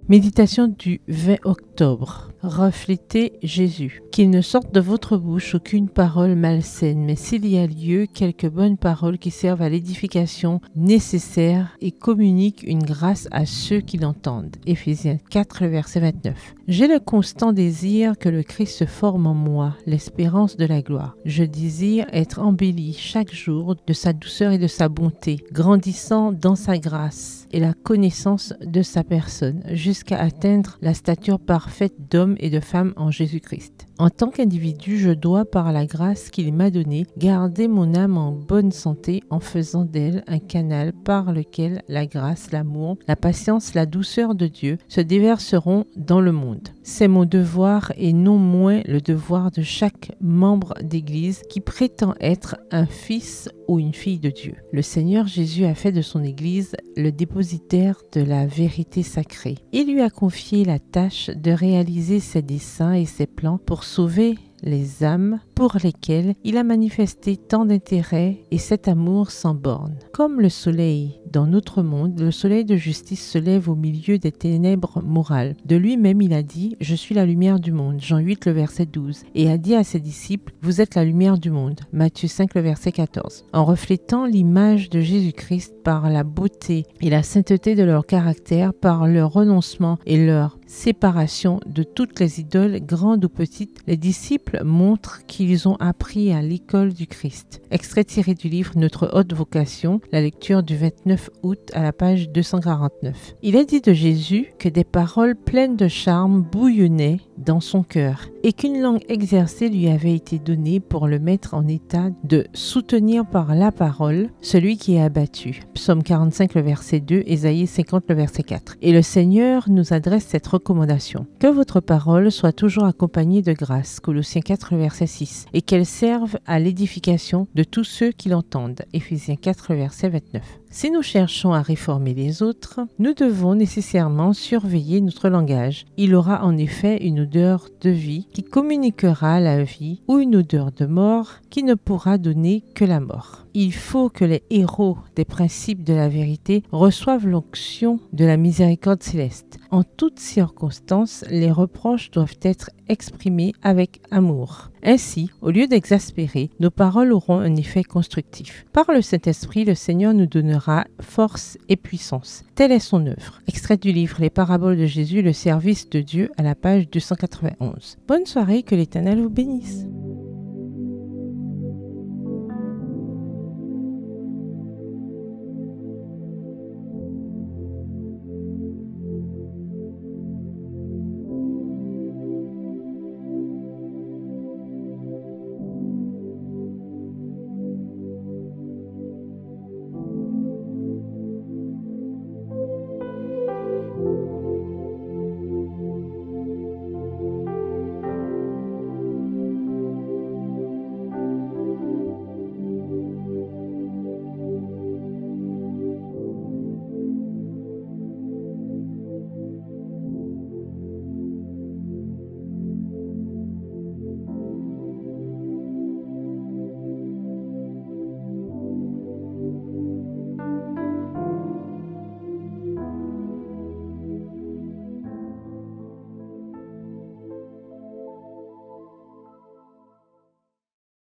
Méditation du 20 octobre. Reflétez Jésus. Qu'il ne sorte de votre bouche aucune parole malsaine, mais s'il y a lieu, quelques bonnes paroles qui servent à l'édification nécessaire et communiquent une grâce à ceux qui l'entendent. Éphésiens 4, le verset 29. J'ai le constant désir que le Christ se forme en moi, l'espérance de la gloire. Je désire être embelli chaque jour de sa douceur et de sa bonté, grandissant dans sa grâce et la connaissance de sa personne, jusqu'à atteindre la stature parfaite d'homme et de femme en Jésus-Christ. En tant qu'individu, je dois, par la grâce qu'il m'a donnée, garder mon âme en bonne santé en faisant d'elle un canal par lequel la grâce, l'amour, la patience, la douceur de Dieu se déverseront dans le monde. C'est mon devoir et non moins le devoir de chaque membre d'Église qui prétend être un fils ou une fille de Dieu. Le Seigneur Jésus a fait de son Église le dépositaire de la vérité sacrée. Il lui a confié la tâche de réaliser ses desseins et ses plans pour sauver les âmes pour lesquelles il a manifesté tant d'intérêt et cet amour sans borne. Comme le soleil dans notre monde, le soleil de justice se lève au milieu des ténèbres morales. De lui-même, il a dit « Je suis la lumière du monde » Jean 8, le verset 12, et a dit à ses disciples « Vous êtes la lumière du monde » Matthieu 5, le verset 14. En reflétant l'image de Jésus-Christ par la beauté et la sainteté de leur caractère, par leur renoncement et leur séparation de toutes les idoles, grandes ou petites, les disciples montrent qu'ils ont appris à l'école du Christ. Extrait tiré du livre Notre haute vocation, la lecture du 29 août à la page 249. Il est dit de Jésus que des paroles pleines de charme bouillonnaient dans son cœur et qu'une langue exercée lui avait été donnée pour le mettre en état de soutenir par la parole celui qui est abattu. Psaume 45, le verset 2, Ésaïe 50, le verset 4. Et le Seigneur nous adresse cette recommandation. Que votre parole soit toujours accompagnée de grâce. Colossiens 4, le verset 6. Et qu'elle serve à l'édification de tous ceux qui l'entendent. Éphésiens 4, le verset 29. Si nous cherchons à réformer les autres, nous devons nécessairement surveiller notre langage. Il aura en effet une odeur de vie qui communiquera la vie ou une odeur de mort qui ne pourra donner que la mort. Il faut que les héros des principes de la vérité reçoivent l'onction de la miséricorde céleste. En toutes circonstances, les reproches doivent être exprimés avec amour. Ainsi, au lieu d'exaspérer, nos paroles auront un effet constructif. Par le Saint-Esprit, le Seigneur nous donnera force et puissance. Telle est son œuvre. Extrait du livre Les paraboles de Jésus, le service de Dieu à la page 291. Bonne soirée, que l'Éternel vous bénisse.